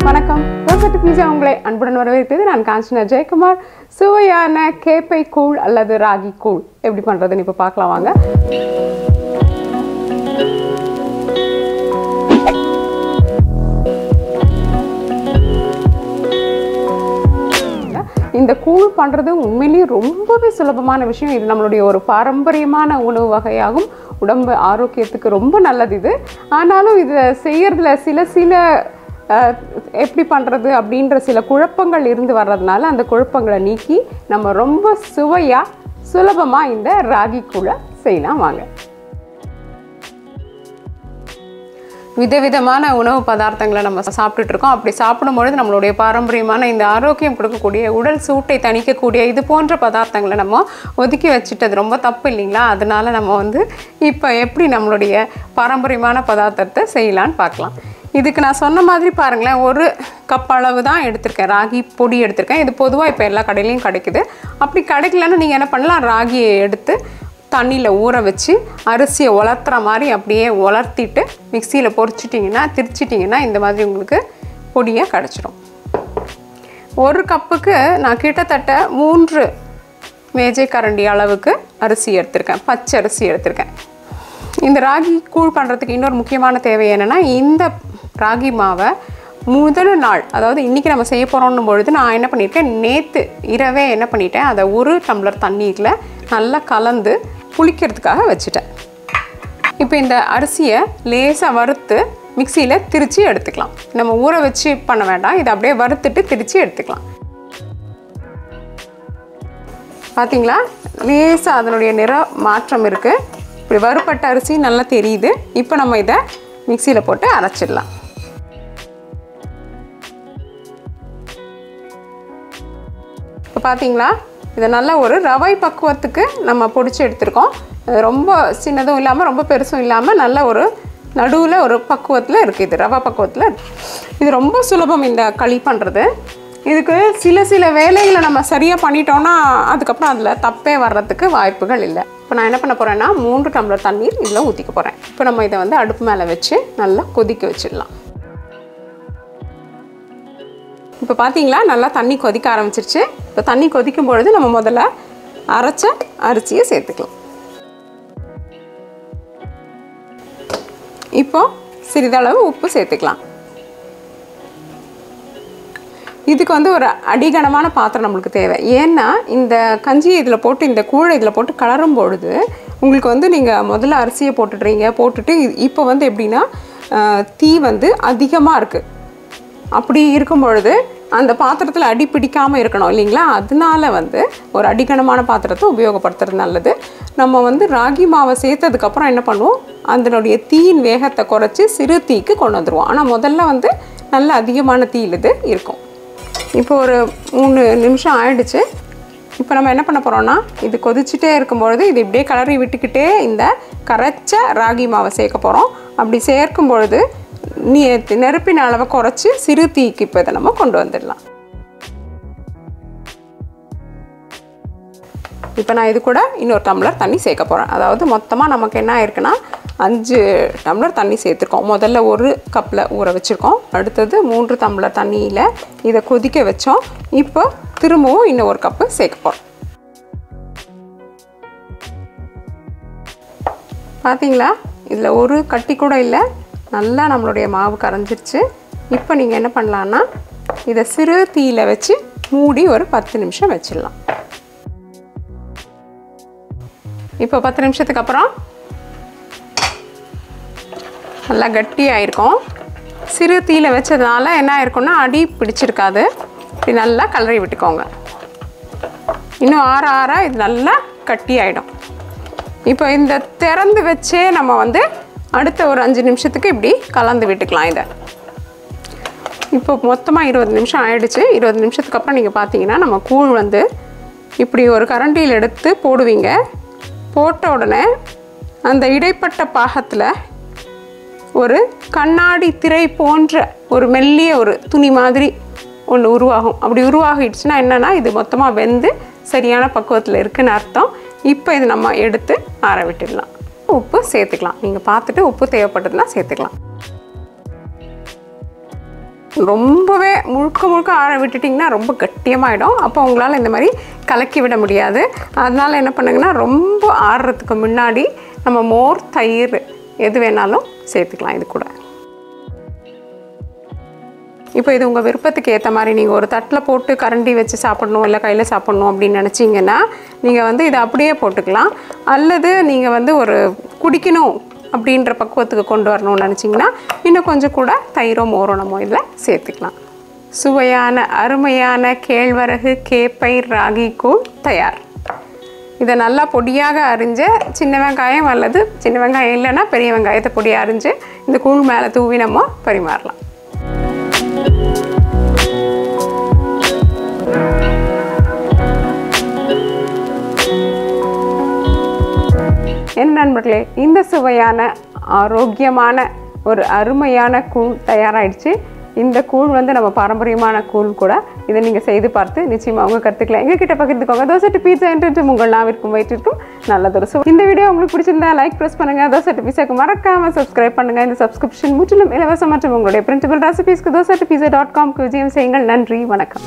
வணக்கம். ரோசட் பீஸா உங்களை அன்புடன் வரவேற்கிறது. நான் காஞ்சனா ஜெயக்குமார். சுவையான கேப்பை கூழ் அல்லது ராகி கூழ் எப்படி பண்றதுன்னு இப்ப பார்க்கலாம் வாங்க. இந்த கூழ் பண்றது உண்மையிலேயே ரொம்பவே சுலபமான விஷயம். இது நம்மளுடைய ஒரு பாரம்பரியமான உணவு வகையாகும். உடம்பு ஆரோக்கியத்துக்கு ரொம்ப நல்லது இது. ஆனாலும் இதை செய்யறதுல சில எப்படி பண்ணுறது அப்படின்ற சில குழப்பங்கள் இருந்து வர்றதுனால அந்த குழப்பங்களை நீக்கி நம்ம ரொம்ப சுவையாக சுலபமாக இந்த ராகி கூழை செய்யலாம் வாங்க. விதவிதமான உணவு பதார்த்தங்களை நம்ம சாப்பிட்டுட்டு இருக்கோம். அப்படி சாப்பிடும்பொழுது நம்மளுடைய பாரம்பரியமான இந்த ஆரோக்கியம் கொடுக்கக்கூடிய உடல் சூட்டை தணிக்கக்கூடிய இது போன்ற பதார்த்தங்களை நம்ம ஒதுக்கி வச்சுட்டது ரொம்ப தப்பு இல்லைங்களா? அதனால நம்ம இப்போ எப்படி நம்மளுடைய பாரம்பரியமான பதார்த்தத்தை செய்யலான்னு பார்க்கலாம். இதுக்கு நான் சொன்ன மாதிரி பாருங்களேன், ஒரு கப் அளவு தான் எடுத்திருக்கேன். ராகி பொடி எடுத்திருக்கேன். இது பொதுவாக இப்போ எல்லா கடையிலையும் கிடைக்குது. அப்படி கிடைக்கலன்னா நீங்கள் என்ன பண்ணலாம், ராகியை எடுத்து தண்ணியில் ஊற வச்சு அரிசியை உலர்த்துற மாதிரி அப்படியே உலர்த்திட்டு மிக்சியில் திரிச்சிட்டிங்கன்னா இந்த மாதிரி உங்களுக்கு பொடியாக கிடச்சிடும். ஒரு கப்புக்கு நான் கிட்டத்தட்ட 3 மேஜை கரண்டி அளவுக்கு அரிசி எடுத்திருக்கேன். பச்சை அரிசி எடுத்திருக்கேன். இந்த ராகி கூழ் பண்ணுறதுக்கு இன்னொரு முக்கியமான தேவை என்னென்னா, இந்த ராகி மாவை முதல் நாள், அதாவது இன்றைக்கி நம்ம செய்ய போகிறோன்னும் பொழுது நான் என்ன பண்ணியிருக்கேன், நேற்று இரவே என்ன பண்ணிட்டேன், அதை 1 டம்ளர் தண்ணீரில் நல்லா கலந்து புளிக்கிறதுக்காக வச்சுட்டேன். இப்போ இந்த அரிசியை லேசாக வறுத்து மிக்சியில் திரித்து எடுத்துக்கலாம். நம்ம ஊற வச்சு பண்ண வேண்டாம், இதை அப்படியே வறுத்துட்டு திரித்து எடுத்துக்கலாம். பார்த்தீங்களா, லேசாக அதனுடைய நிற மாற்றம் இருக்குது. இப்படி வறுப்பட்ட அரிசி நல்லா தெரியுது. இப்போ நம்ம இதை மிக்சியில் போட்டு அரைச்சிடலாம். இப்போ பார்த்தீங்களா, இதை நல்லா ஒரு ரவை பக்குவத்துக்கு நம்ம பொடிச்சு எடுத்துருக்கோம். ரொம்ப சின்னதும் இல்லாமல் ரொம்ப பெருசும் இல்லாமல் நல்ல ஒரு நடுவில் ஒரு பக்குவத்தில் இருக்குது. இது ரவை பக்குவத்தில். இது ரொம்ப சுலபம் இந்த களி பண்ணுறது. இதுக்கு சில வேலைகளை நம்ம சரியாக பண்ணிட்டோன்னா அதுக்கப்புறம் அதில் தப்பே வர்றதுக்கு வாய்ப்புகள் இல்லை. இப்போ நான் என்ன பண்ண போகிறேன்னா, 3 டம்ளர் தண்ணீர் இதில் ஊற்றிக்க போகிறேன். இப்போ நம்ம இதை அடுப்பு மேலே வச்சு நல்லா கொதிக்க வச்சிடலாம். இப்போ பார்த்தீங்களா, நல்லா தண்ணி கொதிக்க ஆரம்பிச்சிருச்சு. இப்போ தண்ணி கொதிக்கும் பொழுது நம்ம முதல்ல அரைச்ச அரிசியை சேர்த்துக்கலாம். இப்போ சிறிதளவு உப்பு சேர்த்துக்கலாம். இதுக்கு ஒரு அடிகனமான பாத்திரம் நம்மளுக்கு தேவை. ஏன்னா இந்த கஞ்சியை இதில் போட்டு, இந்த கூழை இதில் போட்டு கலரும் பொழுது உங்களுக்கு நீங்கள் முதல்ல அரிசியை போட்டுட்டு இப்போ எப்படின்னா தீ அதிகமாக இருக்குது. அப்படி இருக்கும் பொழுது அந்த பாத்திரத்தில் அடி பிடிக்காமல் இருக்கணும் இல்லைங்களா? அதனால ஒரு அடிகனமான பாத்திரத்தை உபயோகப்படுத்துறது நல்லது. நம்ம ராகி மாவை சேர்த்ததுக்கப்புறம் என்ன பண்ணுவோம், அதனுடைய தீயின் வேகத்தை குறைச்சி சிறு தீக்கு கொண்டு வந்துடுவோம். ஆனால் முதல்ல நல்ல அதிகமான தீயில் இது இருக்கும். இப்போ ஒரு 3 நிமிஷம் ஆயிடுச்சு. இப்போ நம்ம என்ன பண்ண போகிறோம்னா, இது கொதிச்சுட்டே இருக்கும்பொழுது இது இப்படியே கிளறி விட்டுக்கிட்டே இந்த கரைச்ச ராகி மாவை சேர்க்க போகிறோம். அப்படி சேர்க்கும் பொழுது நெருப்பின் அளவை குறைச்சி சிறு தீக்கு இப்போ இதை நம்ம கொண்டு வந்துடலாம். இப்போ நான் இது கூட இன்னொரு டம்ளர் தண்ணி சேர்க்க போகிறேன். அதாவது மொத்தமாக நமக்கு என்ன ஆயிருக்குன்னா 5 டம்ளர் தண்ணி சேர்த்துருக்கோம். முதல்ல 1 கப்பில் ஊற வச்சுருக்கோம். அடுத்தது 3 டம்ளர் தண்ணியில் இதை கொதிக்க வச்சோம். இப்போ திரும்பவும் இன்னும் 1 கப்பு சேர்க்க போகிறோம். பார்த்தீங்களா, இதில் ஒரு கட்டி கூட இல்லை. நல்லா நம்மளுடைய மாவு கரைஞ்சிருச்சு. இப்போ நீங்கள் என்ன பண்ணலான்னா, இதை சிறு தீயில் வச்சு மூடி ஒரு 10 நிமிஷம் வச்சிடலாம். இப்போ 10 நிமிஷத்துக்கு அப்புறம் நல்லா கட்டியாயிருக்கும். சிறு தீயில் வச்சதுனால என்ன ஆயிருக்கும்னா அடி பிடிச்சிருக்காது. இப்படி நல்லா கலரி விட்டுக்கோங்க. இன்னும் ஆற இது நல்லா கட்டி ஆகிடும். இப்போ இந்த திறந்து வச்சே நம்ம அடுத்த ஒரு 5 நிமிஷத்துக்கு இப்படி கலந்து விட்டுக்கலாம். இதை இப்போ மொத்தமாக 20 நிமிஷம் ஆயிடுச்சு. 20 நிமிஷத்துக்கு அப்புறம் நீங்கள் பார்த்தீங்கன்னா நம்ம கூழ் இப்படி ஒரு கரண்டியில் எடுத்து போடுவீங்க. போட்ட உடனே அந்த இடைப்பட்ட பாகத்தில் ஒரு கண்ணாடி திரை போன்ற ஒரு மெல்லிய ஒரு துணி மாதிரி ஒன்று உருவாகும். அப்படி உருவாகிடுச்சுன்னா என்னென்னா, இது மொத்தமாக வெந்து சரியான பக்குவத்தில் இருக்குன்னு அர்த்தம். இப்போ இது நம்ம எடுத்து ஆற விட்டுடலாம். உப்பு சேர்த்துக்கலாம். நீங்கள் பார்த்துட்டு உப்பு தேவைப்பட்டதுன்னா சேர்த்துக்கலாம். ரொம்பவே முழுக்க ஆற விட்டுட்டிங்கன்னா ரொம்ப கட்டியமாயிடும். அப்போ உங்களால் இந்த மாதிரி கலக்கி விட முடியாது. அதனால் என்ன பண்ணுங்கன்னா ரொம்ப ஆறுறதுக்கு முன்னாடி நம்ம மோர், தயிர் எது வேணாலும் சேர்த்துக்கலாம் இது கூட. இப்போ இது உங்கள் விருப்பத்துக்கு ஏற்ற மாதிரி நீங்கள் ஒரு தட்டில் போட்டு கரண்டி வச்சு சாப்பிடணும், இல்லை கையில் சாப்பிடணும் அப்படின்னு நினச்சிங்கன்னா நீங்கள் வந்து இதை அப்படியே போட்டுக்கலாம். அல்லது நீங்கள் வந்து ஒரு குடிக்கணும் அப்படின்ற பக்குவத்துக்கு கொண்டு வரணும்னு நினச்சிங்கன்னா இன்னும் கொஞ்சம் கூட தயிரோ மோரோ நம்ம இதில் சேர்த்துக்கலாம். சுவையான அருமையான கேழ்வரகு கேப்பயிர் ராகி கூழ் தயார். இதை நல்லா பொடியாக அரிஞ்ச சின்ன வெங்காயம் அல்லது சின்ன வெங்காயம் இல்லைன்னா பெரிய வெங்காயத்தை பொடியாக அரிஞ்சு இந்த கூழ் மேலே தூவி நம்ம பரிமாறலாம். என்ன நண்பர்களே, இந்த சுவையான ஆரோக்கியமான ஒரு அருமையான கூழ் தயாராகிடுச்சு. இந்த கூழ் வந்து நம்ம பாரம்பரியமான கூழ் கூட. இதை நீங்கள் செய்து பார்த்து நிச்சயமாக உங்கள் கருத்துக்களை எங்ககிட்ட பகிர்ந்துக்கோங்க. தோசை பீஸா என்று உங்கள் நாவிற்கும் வயிற்றிற்கும் நல்லதொரு சுவை. இந்த வீடியோ உங்களுக்கு பிடிச்சிருந்தா லைக் ப்ரெஸ் பண்ணுங்கள். தோசை பீஸாக்கு மறக்காமல் சப்ஸ்கிரைப் பண்ணுங்கள். இந்த சப்ஸ்கிரிப்ஷன் முற்றிலும் இலவசம் மற்றும் உங்களுடைய பிரிண்டபிள் ரெசிபீஸ்க்கு தோசை pizza.com விஜயம் செய்யுங்கள். நன்றி, வணக்கம்.